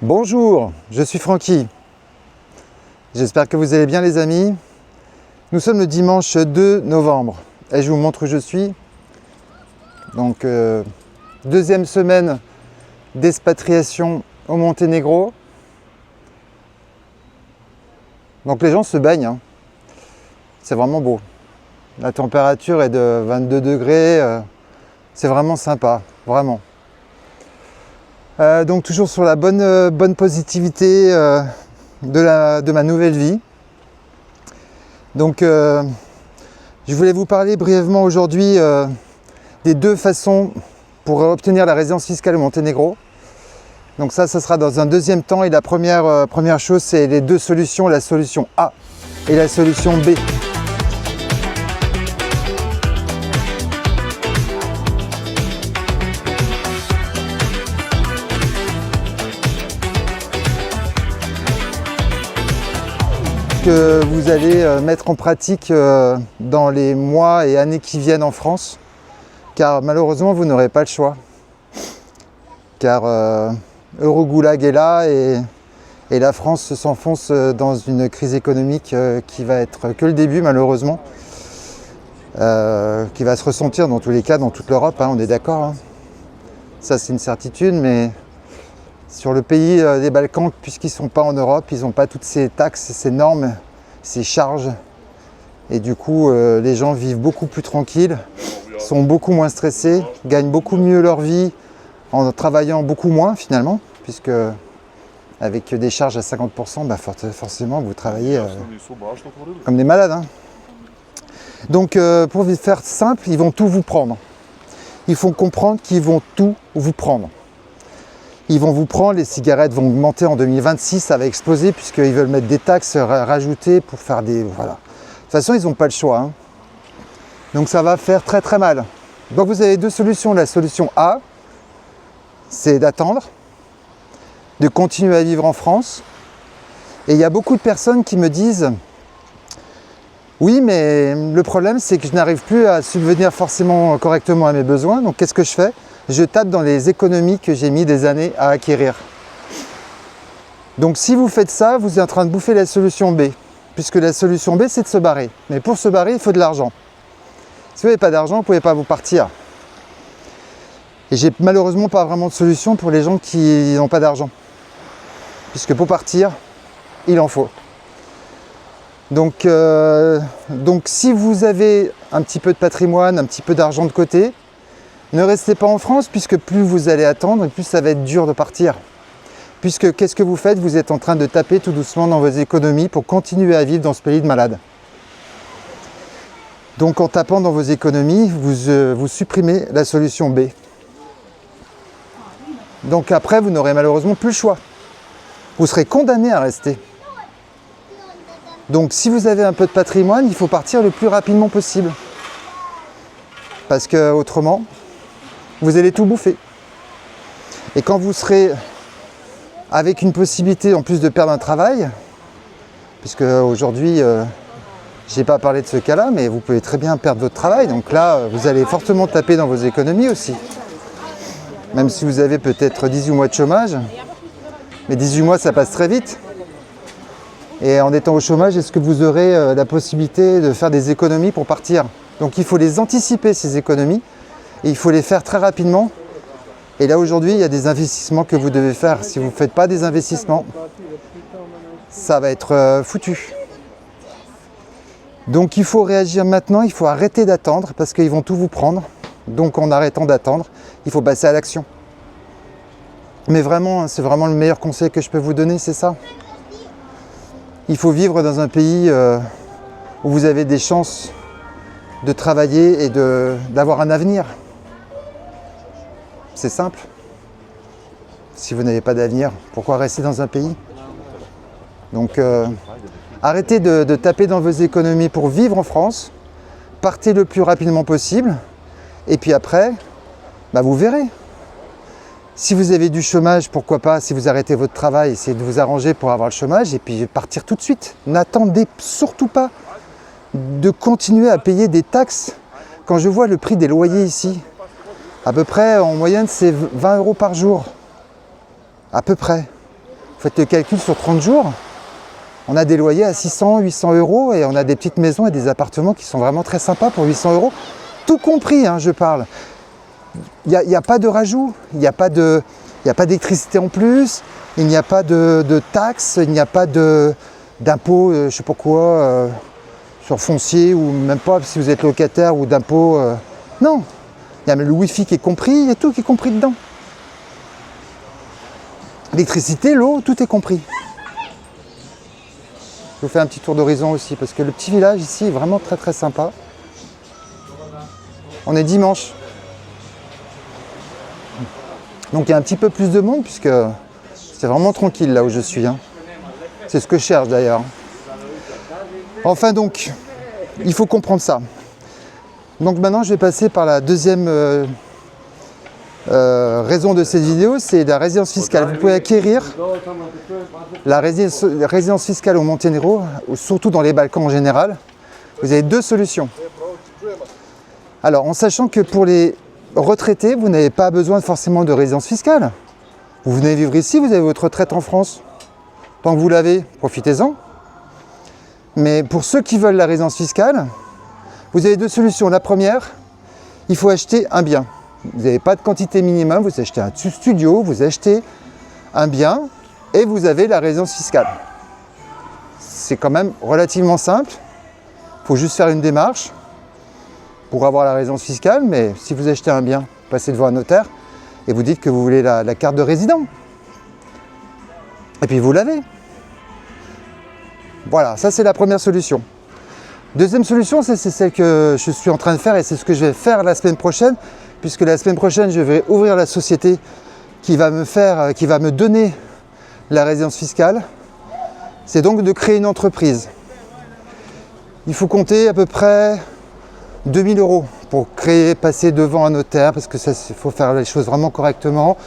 Bonjour, je suis Francky. J'espère que vous allez bien les amis. Nous sommes le dimanche 2 novembre et je vous montre où je suis. Donc, deuxième semaine d'expatriation au Monténégro. Donc les gens se baignent, hein. C'est vraiment beau. La température est de 22 degrés, c'est vraiment sympa, vraiment. Donc toujours sur la bonne positivité de ma nouvelle vie. Donc je voulais vous parler brièvement aujourd'hui des deux façons pour obtenir la résidence fiscale au Monténégro. Donc ça sera dans un deuxième temps, et la première chose, c'est les deux solutions, la solution A et la solution B. Que vous allez mettre en pratique dans les mois et années qui viennent en France, car malheureusement vous n'aurez pas le choix, car Eurogoulag est là et la France s'enfonce dans une crise économique qui va être que le début malheureusement, qui va se ressentir dans tous les cas dans toute l'Europe, hein, on est d'accord, hein. Ça c'est une certitude, mais sur le pays des Balkans, puisqu'ils ne sont pas en Europe, ils n'ont pas toutes ces taxes, ces normes, ces charges. Et du coup, les gens vivent beaucoup plus tranquilles, sont beaucoup moins stressés, gagnent beaucoup mieux leur vie en travaillant beaucoup moins finalement, puisque avec des charges à 50%, bah forcément vous travaillez comme des malades, hein. Donc pour faire simple, ils vont tout vous prendre. Il faut comprendre qu'ils vont tout vous prendre. Ils vont vous prendre, les cigarettes vont augmenter en 2026, ça va exploser puisqu'ils veulent mettre des taxes rajoutées pour faire des... Voilà. De toute façon, ils n'ont pas le choix, hein. Donc ça va faire très très mal. Donc vous avez deux solutions. La solution A, c'est d'attendre, de continuer à vivre en France. Et il y a beaucoup de personnes qui me disent « Oui, mais le problème, c'est que je n'arrive plus à subvenir forcément correctement à mes besoins. Donc qu'est-ce que je fais ? Je tape dans les économies que j'ai mis des années à acquérir. » Donc si vous faites ça, vous êtes en train de bouffer la solution B, puisque la solution B, c'est de se barrer. Mais pour se barrer, il faut de l'argent. Si vous n'avez pas d'argent, vous ne pouvez pas vous partir. Et j'ai malheureusement pas vraiment de solution pour les gens qui n'ont pas d'argent, puisque pour partir, il en faut. Donc si vous avez un petit peu de patrimoine, un petit peu d'argent de côté, ne restez pas en France, puisque plus vous allez attendre, plus ça va être dur de partir. Puisque qu'est-ce que vous faites ? Vous êtes en train de taper tout doucement dans vos économies pour continuer à vivre dans ce pays de malades. Donc en tapant dans vos économies, vous supprimez la solution B. Donc après, vous n'aurez malheureusement plus le choix. Vous serez condamné à rester. Donc si vous avez un peu de patrimoine, il faut partir le plus rapidement possible. Parce que autrement, vous allez tout bouffer. Et quand vous serez avec une possibilité en plus de perdre un travail, puisque aujourd'hui, je n'ai pas parlé de ce cas-là, mais vous pouvez très bien perdre votre travail. Donc là, vous allez fortement taper dans vos économies aussi. Même si vous avez peut-être 18 mois de chômage, mais 18 mois, ça passe très vite. Et en étant au chômage, est-ce que vous aurez la possibilité de faire des économies pour partir ? Donc il faut les anticiper, ces économies, et il faut les faire très rapidement. Et là aujourd'hui, il y a des investissements que vous devez faire. Si vous ne faites pas des investissements, ça va être foutu. Donc il faut réagir maintenant, il faut arrêter d'attendre, parce qu'ils vont tout vous prendre. Donc en arrêtant d'attendre, il faut passer à l'action. Mais vraiment, c'est vraiment le meilleur conseil que je peux vous donner, c'est ça. Il faut vivre dans un pays où vous avez des chances de travailler et d'avoir un avenir. C'est simple. Si vous n'avez pas d'avenir, pourquoi rester dans un pays ? Donc arrêtez de taper dans vos économies pour vivre en France. Partez le plus rapidement possible. Et puis après, bah vous verrez. Si vous avez du chômage, pourquoi pas, si vous arrêtez votre travail, essayez de vous arranger pour avoir le chômage et puis partir tout de suite. N'attendez surtout pas de continuer à payer des taxes. Quand je vois le prix des loyers ici, à peu près, en moyenne, c'est 20 € par jour. À peu près. faites le calcul sur 30 jours, on a des loyers à 600, 800 euros et on a des petites maisons et des appartements qui sont vraiment très sympas pour 800 euros. Tout compris, hein, je parle. Il n'y a pas de rajout, il n'y a pas d'électricité en plus, il n'y a pas de taxes, il n'y a pas d'impôts, je ne sais pas quoi, sur foncier ou même pas si vous êtes locataire ou d'impôts. Non, il y a le wifi qui est compris, il y a tout qui est compris dedans. L'électricité, l'eau, tout est compris. Je vous fais un petit tour d'horizon aussi parce que le petit village ici est vraiment très très sympa. On est dimanche. Donc il y a un petit peu plus de monde puisque c'est vraiment tranquille là où je suis. Hein. C'est ce que je cherche d'ailleurs. Enfin donc, il faut comprendre ça. Donc maintenant je vais passer par la deuxième raison de cette vidéo, c'est la résidence fiscale. Vous pouvez acquérir la résidence fiscale au Monténégro, surtout dans les Balkans en général. Vous avez deux solutions. Alors en sachant que pour les retraités, vous n'avez pas besoin forcément de résidence fiscale. Vous venez vivre ici, vous avez votre retraite en France. Tant que vous l'avez, profitez-en. Mais pour ceux qui veulent la résidence fiscale, vous avez deux solutions. La première, il faut acheter un bien. Vous n'avez pas de quantité minimum, vous achetez un studio, vous achetez un bien et vous avez la résidence fiscale. C'est quand même relativement simple. Il faut juste faire une démarche pour avoir la résidence fiscale, mais si vous achetez un bien, passez devant un notaire et vous dites que vous voulez la carte de résident. Et puis vous l'avez. Voilà, ça c'est la première solution. Deuxième solution, c'est celle que je suis en train de faire et c'est ce que je vais faire la semaine prochaine, puisque la semaine prochaine, je vais ouvrir la société qui va me donner la résidence fiscale. C'est donc de créer une entreprise. Il faut compter à peu près 2000 € pour passer devant un notaire, parce que il faut faire les choses vraiment correctement,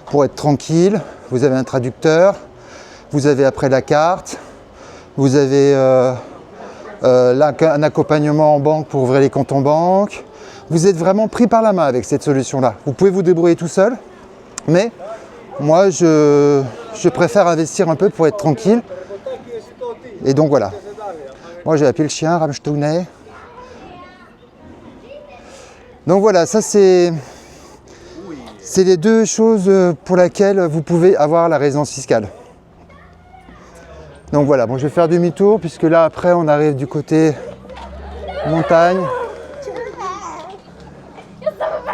pour être tranquille. Vous avez un traducteur, vous avez après la carte, vous avez un accompagnement en banque pour ouvrir les comptes en banque. Vous êtes vraiment pris par la main avec cette solution-là. Vous pouvez vous débrouiller tout seul, mais moi, je préfère investir un peu pour être tranquille. Et donc voilà. Moi, j'ai appelé le chien, Ramstounet. Donc voilà, ça c'est les deux choses pour lesquelles vous pouvez avoir la résidence fiscale. Donc voilà, bon, je vais faire demi-tour puisque là après on arrive du côté montagne.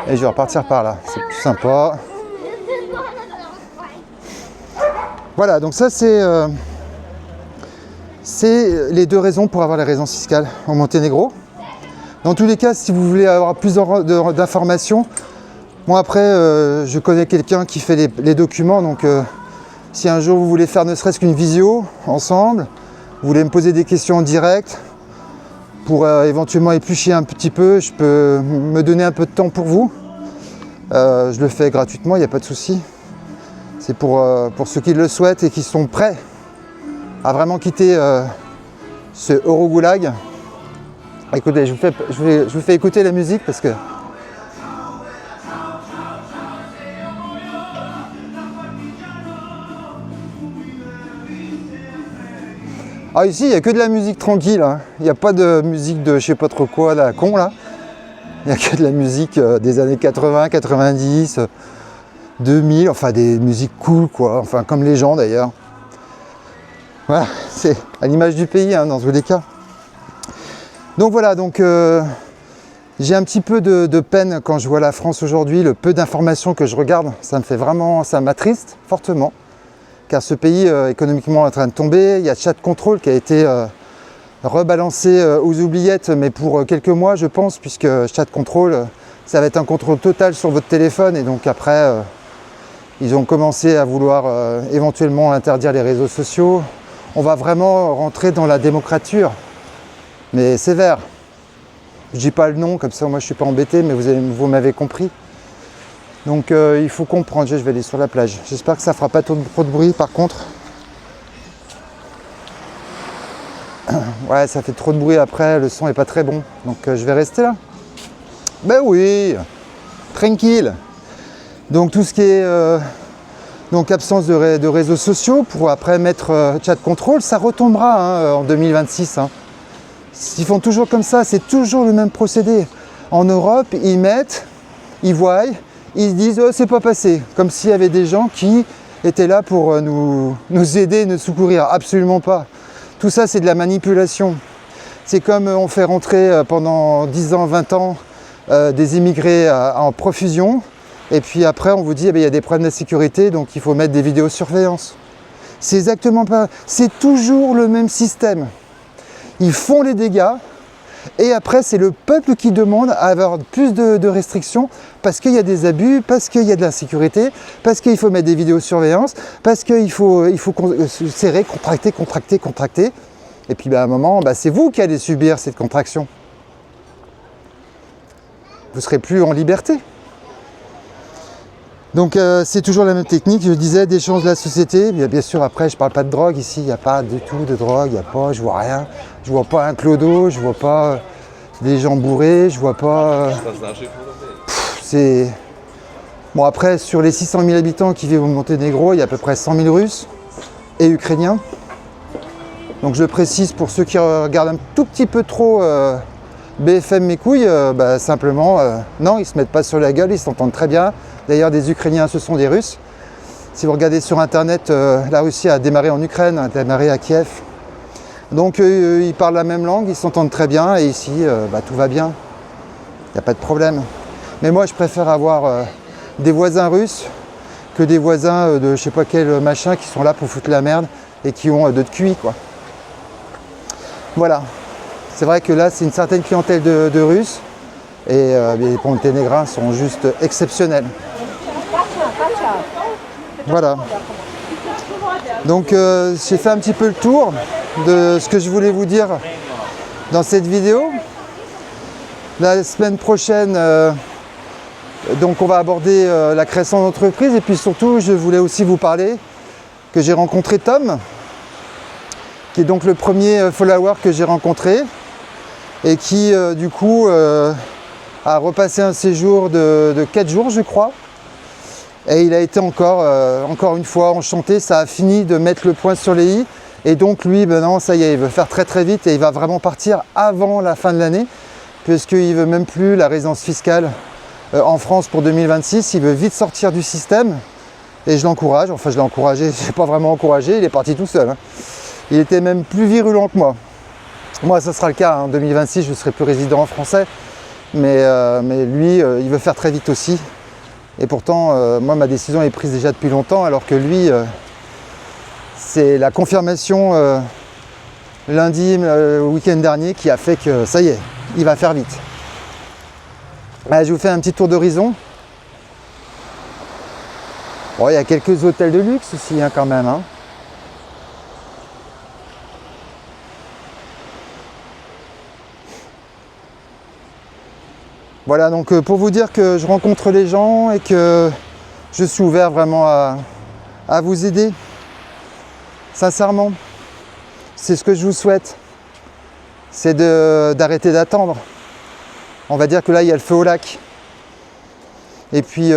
Et je vais repartir par là, c'est plus sympa. Voilà, donc ça c'est les deux raisons pour avoir la résidence fiscale au Monténégro. Dans tous les cas, si vous voulez avoir plus d'informations, moi après je connais quelqu'un qui fait les documents, donc si un jour vous voulez faire ne serait-ce qu'une visio ensemble, vous voulez me poser des questions en direct pour éventuellement éplucher un petit peu, je peux me donner un peu de temps pour vous. Je le fais gratuitement, il n'y a pas de souci. C'est pour ceux qui le souhaitent et qui sont prêts à vraiment quitter ce Eurogoulag. Écoutez, je vous fais écouter la musique parce que ah ici il n'y a que de la musique tranquille, hein. Il n'y a pas de musique de je sais pas trop quoi, la con là. Il n'y a que de la musique des années 80, 90, 2000, enfin des musiques cool quoi, enfin comme les gens d'ailleurs. Voilà, c'est à l'image du pays hein, dans tous les cas. Donc voilà, donc j'ai un petit peu de peine quand je vois la France aujourd'hui, le peu d'informations que je regarde, ça me fait vraiment, ça m'attriste fortement. Car ce pays économiquement est en train de tomber, il y a Chat Control qui a été rebalancé aux oubliettes, mais pour quelques mois je pense, puisque Chat Control, ça va être un contrôle total sur votre téléphone, et donc après ils ont commencé à vouloir éventuellement interdire les réseaux sociaux. On va vraiment rentrer dans la démocrature, mais sévère. Je dis pas le nom, comme ça moi je suis pas embêté, mais vous m'avez compris. Donc il faut comprendre, je vais aller sur la plage. J'espère que ça fera pas trop de bruit par contre. Ouais, ça fait trop de bruit après, le son est pas très bon. Donc je vais rester là. Ben oui, tranquille. Donc tout ce qui est Donc absence de réseaux sociaux pour après mettre chat control, ça retombera hein, en 2026. Hein. Ils font toujours comme ça, c'est toujours le même procédé. En Europe, ils mettent, ils voient, ils disent oh, c'est pas passé, comme s'il y avait des gens qui étaient là pour nous aider, nous secourir. Absolument pas. Tout ça, c'est de la manipulation. C'est comme on fait rentrer pendant 10 ans, 20 ans des immigrés en profusion, et puis après on vous dit il y a des problèmes de sécurité, donc il faut mettre des vidéosurveillance. C'est exactement pas, c'est toujours le même système. Ils font les dégâts, et après c'est le peuple qui demande à avoir plus de restrictions, parce qu'il y a des abus, parce qu'il y a de l'insécurité, parce qu'il faut mettre des vidéosurveillance, parce qu'il faut serrer, contracter. Et puis à un moment, c'est vous qui allez subir cette contraction. Vous ne serez plus en liberté. Donc c'est toujours la même technique, je disais, d'échange de la société. Bien sûr, après, je ne parle pas de drogue ici, il n'y a pas du tout de drogue, je vois rien. Je vois pas un clodo, je vois pas des gens bourrés, je vois pas... c'est... Bon après, sur les 600 000 habitants qui vivent au Monténégro, il y a à peu près 100 000 Russes et Ukrainiens. Donc je précise pour ceux qui regardent un tout petit peu trop BFM mes couilles, simplement, non, ils ne se mettent pas sur la gueule, ils s'entendent très bien. D'ailleurs, des Ukrainiens, ce sont des Russes. Si vous regardez sur Internet, la Russie a démarré en Ukraine, a démarré à Kiev. Donc ils parlent la même langue, ils s'entendent très bien, et ici, tout va bien. Il n'y a pas de problème. Mais moi, je préfère avoir des voisins russes que des voisins de je sais pas quel machin qui sont là pour foutre la merde et qui ont de QI, quoi. Voilà, c'est vrai que là c'est une certaine clientèle de Russes et les Monténégrins sont juste exceptionnels. Voilà. Donc j'ai fait un petit peu le tour de ce que je voulais vous dire dans cette vidéo. La semaine prochaine, donc on va aborder la création d'entreprise et puis surtout je voulais aussi vous parler que j'ai rencontré Tom, qui est donc le premier follower que j'ai rencontré et qui du coup a repassé un séjour de 4 jours je crois, et il a été encore une fois enchanté, ça a fini de mettre le point sur les i, et donc lui maintenant ça y est, il veut faire très vite et il va vraiment partir avant la fin de l'année puisqu'il veut même plus la résidence fiscale en France pour 2026, il veut vite sortir du système et je l'encourage, enfin je l'ai encouragé, je n'ai pas vraiment encouragé, il est parti tout seul. Hein. Il était même plus virulent que moi. Moi, ça sera le cas. En 2026, je ne serai plus résident français. Mais lui, il veut faire très vite aussi. Et pourtant, moi, ma décision est prise déjà depuis longtemps. Alors que lui, c'est la confirmation lundi, le week-end dernier, qui a fait que ça y est, il va faire vite. Je vous fais un petit tour d'horizon. Bon, il y a quelques hôtels de luxe aussi, hein, quand même. Hein. Voilà, donc pour vous dire que je rencontre les gens et que je suis ouvert vraiment à vous aider. Sincèrement, c'est ce que je vous souhaite. C'est d'arrêter d'attendre. On va dire que là, il y a le feu au lac. Et puis,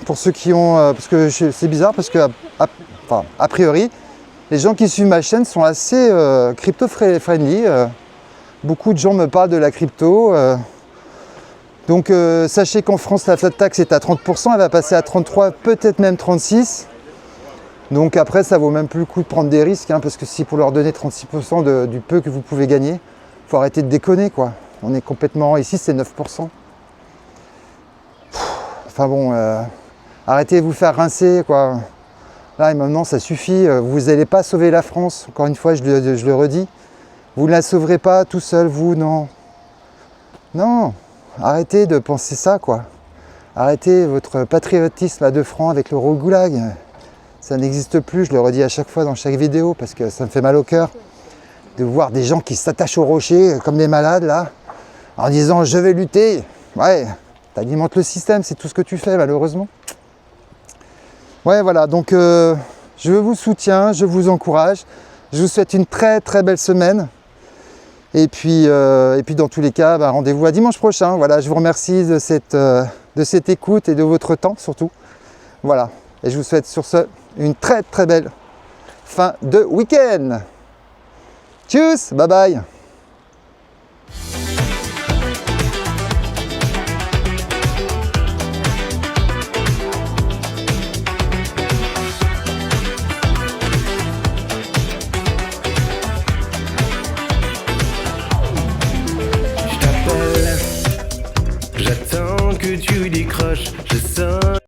pour ceux qui ont... parce que c'est bizarre, parce que, a priori, les gens qui suivent ma chaîne sont assez crypto-friendly. Beaucoup de gens me parlent de la crypto. Donc sachez qu'en France la flat tax est à 30%, elle va passer à 33%, peut-être même 36%. Donc après ça vaut même plus le coup de prendre des risques, hein, parce que si pour leur donner 36% du peu que vous pouvez gagner, faut arrêter de déconner quoi. On est complètement, ici c'est 9%. Enfin bon, arrêtez de vous faire rincer quoi. Là et maintenant ça suffit, vous n'allez pas sauver la France, encore une fois je le redis. Vous ne la sauverez pas tout seul, vous, non. Non. Arrêtez de penser ça, quoi. Arrêtez votre patriotisme à 2 francs avec le goulag. Ça n'existe plus, je le redis à chaque fois dans chaque vidéo, parce que ça me fait mal au cœur de voir des gens qui s'attachent au rocher comme des malades, là, en disant « je vais lutter ». Ouais, t'alimentes le système, c'est tout ce que tu fais, malheureusement. Ouais, voilà, donc je vous soutiens, je vous encourage. Je vous souhaite une très belle semaine. Et puis dans tous les cas, rendez-vous à dimanche prochain. Voilà, je vous remercie de cette écoute et de votre temps surtout. Voilà, et je vous souhaite sur ce une très très belle fin de week-end. Tchuss, bye bye. J'attends que tu décroches, je sens